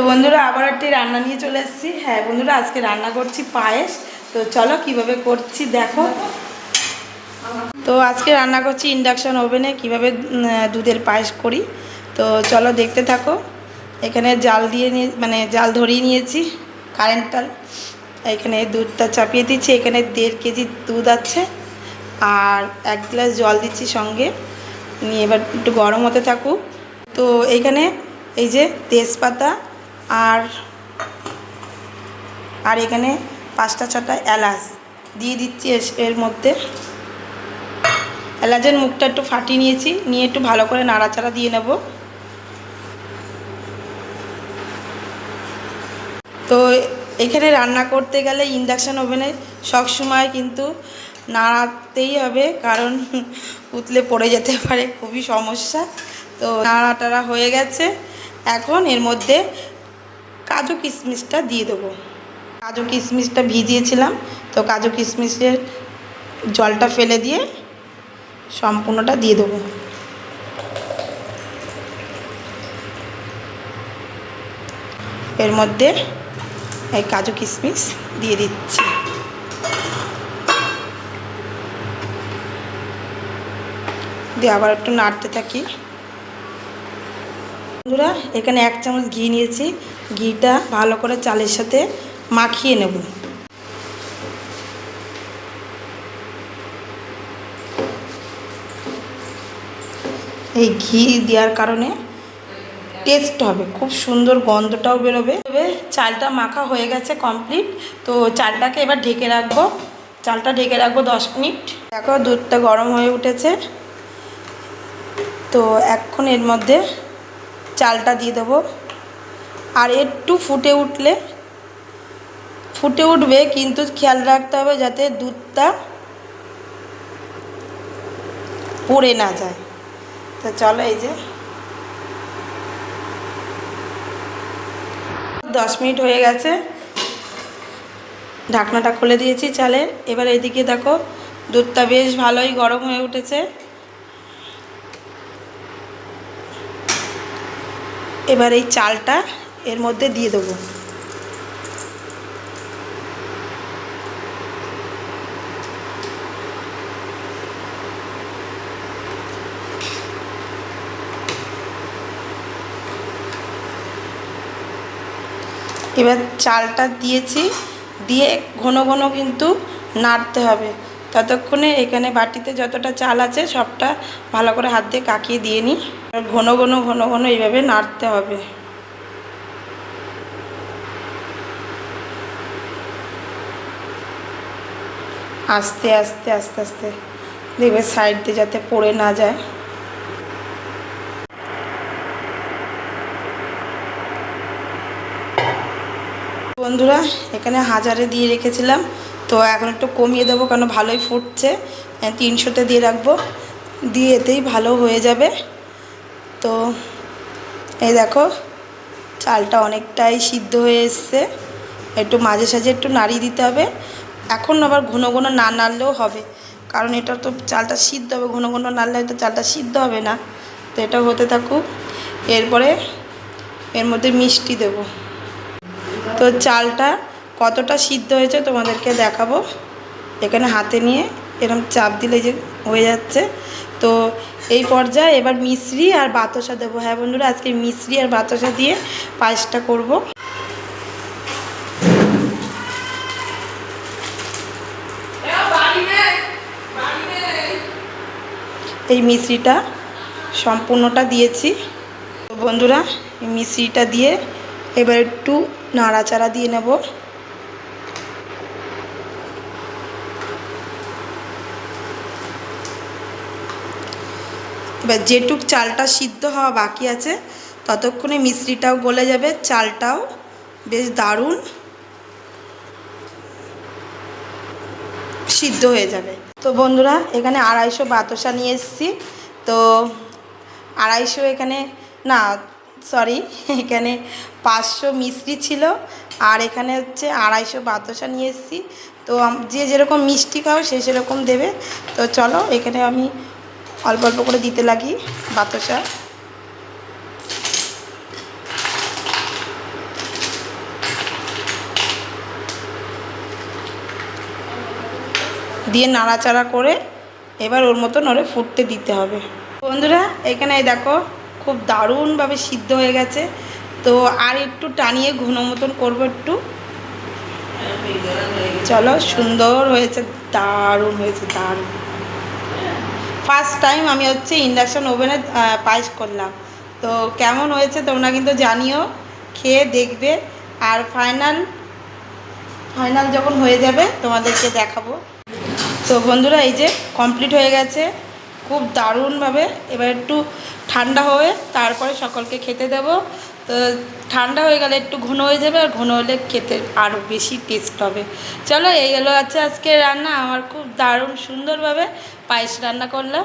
বন্ধুরা আবার একটি রান্না নিয়ে চলে এসেছি। হ্যাঁ বন্ধুরা, আজকে রান্না করছি পায়েস। তো চলো কিভাবে করছি দেখো। তো আজকে রান্না করছি ইন্ডাকশন ওভেনে কিভাবে দুধের পায়েস করি। তো চলো দেখতে থাকো। এখানে জাল দিয়ে জাল ধরিয়ে নিয়েছি কারেন্টটা। এখানে দুধটা চাপিয়ে দিচ্ছি। এখানে 1.5 কেজি দুধ আছে আর 1 গ্লাস জল দিচ্ছি সঙ্গে নিয়ে। এবার একটু গরম হতে থাকুক। তো এইখানে এই যে তেজপাতা আর আর এখানে 5টা 6টা এলাচ দিয়ে দিচ্ছি এর মধ্যে। এলাচের মুখটা একটু ফাটিয়ে নিয়েছি, নিয়ে একটু ভালো করে নাড়াচাড়া দিয়ে নেব। তো এখানে রান্না করতে গেলে ইন্ডাকশান ওভেনে সবসময় কিন্তু নাড়াতেই হবে, কারণ উতলে পড়ে যেতে পারে, খুবই সমস্যা। তো নাড়াটাড়া হয়ে গেছে। এখন এর মধ্যে কাজু কিশমিশটা দিয়ে দেবো। কাজু কিশমিশটা ভিজিয়েছিলাম, তো কাজু কিশমিশের জলটা ফেলে দিয়ে সম্পূর্ণটা দিয়ে দেবো। এর মধ্যে এই কাজু কিশমিশ দিয়ে দিচ্ছি। দিয়ে আবার একটু নাড়তে থাকি। বন্ধুরা এখানে 1 চামচ ঘি নিয়েছি। ঘিটা ভালো করে চালের সাথে মাখিয়ে নেব। এই ঘি দেওয়ার কারণে টেস্ট হবে, খুব সুন্দর গন্ধটাও বেরোবে। তবে চালটা মাখা হয়ে গেছে কমপ্লিট। তো চালটাকে এবার ঢেকে রাখবো। চালটা ঢেকে রাখবো 10 মিনিট। দেখো দুধটা গরম হয়ে উঠেছে। তো এখন এর মধ্যে চালটা দিয়ে দেবো। আর একটু ফুটে উঠবে, কিন্তু খেয়াল রাখতে হবে যাতে দুধটা পড়ে না যায়। তো চলো এই যে 10 মিনিট হয়ে গেছে, ঢাকনাটা খুলে দিয়েছি চালের। এবার এদিকে দেখো দুধটা বেশ ভালোই গরম হয়ে উঠেছে। এবার এই চালটা এর মধ্যে দিয়ে দেবো। এবার চালটা দিয়েছি, দিয়ে ঘন ঘন কিন্তু নাড়তে হবে। ততক্ষণে এখানে বাটিতে যতটা চাল আছে সবটা ভালো করে হাত দিয়ে কাকিয়ে দিয়ে নিই। ঘন ঘন এইভাবে নাড়তে হবে। আস্তে আস্তে আস্তে আস্তে দেখবে সাইড দিয়ে যাতে পড়ে না যায়। বন্ধুরা এখানে 1000-এ দিয়ে রেখেছিলাম, তো এখন একটু কমিয়ে দেবো, কারণ ভালোই ফুটছে। 300-তে দিয়ে রাখবো, দিয়ে এতেই ভালো হয়ে যাবে। তো এই দেখো চালটা অনেকটাই সিদ্ধ হয়ে এসছে। একটু মাঝে সাঝে একটু নাড়িয়ে দিতে হবে। এখন আবার ঘন ঘন না নাড়লেও হবে, কারণ এটা তো চালটা সিদ্ধ হবে। ঘন ঘন নাড়লে হয়তো চালটা সিদ্ধ হবে না। তো এটা হতে থাকুক। এরপরে এর মধ্যে মিষ্টি দেবো। তো চালটা কতটা সিদ্ধ হয়েছে তোমাদেরকে দেখাবো। এখানে হাতে নিয়ে এরকম চাপ দিলে যে হয়ে যাচ্ছে। তো এই পর্যায়ে এবার মিশ্রি আর বাতাসা দেবো। হ্যাঁ বন্ধুরা, আজকে মিশ্রি আর বাতাসা দিয়ে পায়েসটা করব। এই মিশ্রিটা সম্পূর্ণটা দিয়েছি। তো বন্ধুরা এই মিশ্রিটা দিয়ে এবার একটু নাড়াচাড়া দিয়ে নেব। এবার যেটুক চালটা সিদ্ধ হওয়া বাকি আছে ততক্ষণে মিশ্রিটাও গলে যাবে, চালটাও বেশ দারুণ সিদ্ধ হয়ে যাবে। তো বন্ধুরা এখানে 250 বাতাসা নিয়ে এসেছি। তো 250 এখানে না, সরি, এখানে 500 মিষ্টি ছিল, আর এখানে হচ্ছে 250 বাতাসা নিয়ে এসেছি। তো যে যেরকম মিষ্টি খাও সে সেরকম দেবে। তো চলো এখানে আমি অল্প অল্প করে দিতে লাগি বাতাসা। দিয়ে নাড়াচাড়া করে এবার ওর মতন ওরে ফুটতে দিতে হবে। বন্ধুরা এখানে দেখো খুব দারুণভাবে সিদ্ধ হয়ে গেছে। তো আর একটু টানিয়ে ঘন মতন করবো একটু। চলো, সুন্দর হয়েছে, দারুণ হয়েছে, দারুণ। ফার্স্ট টাইম আমি হচ্ছে ইন্ডাকশান ওভেনে পায়েস করলাম। তো কেমন হয়েছে তোমরা কিন্তু জানিও, খেয়ে দেখবে। আর ফাইনাল যখন হয়ে যাবে তোমাদেরকে দেখাবো। তো বন্ধুরা এই যে কমপ্লিট হয়ে গেছে খুব দারুণভাবে। এবার একটু ঠান্ডা হয়ে তারপরে সকলকে খেতে দেবো। তো ঠান্ডা হয়ে গেলে একটু ঘন হয়ে যাবে, আর ঘন হলে খেতে আরও বেশি টেস্ট হবে। চলো, এই হলো আজকে রান্না। আমার খুব দারুণ সুন্দরভাবে পায়েস রান্না করলাম।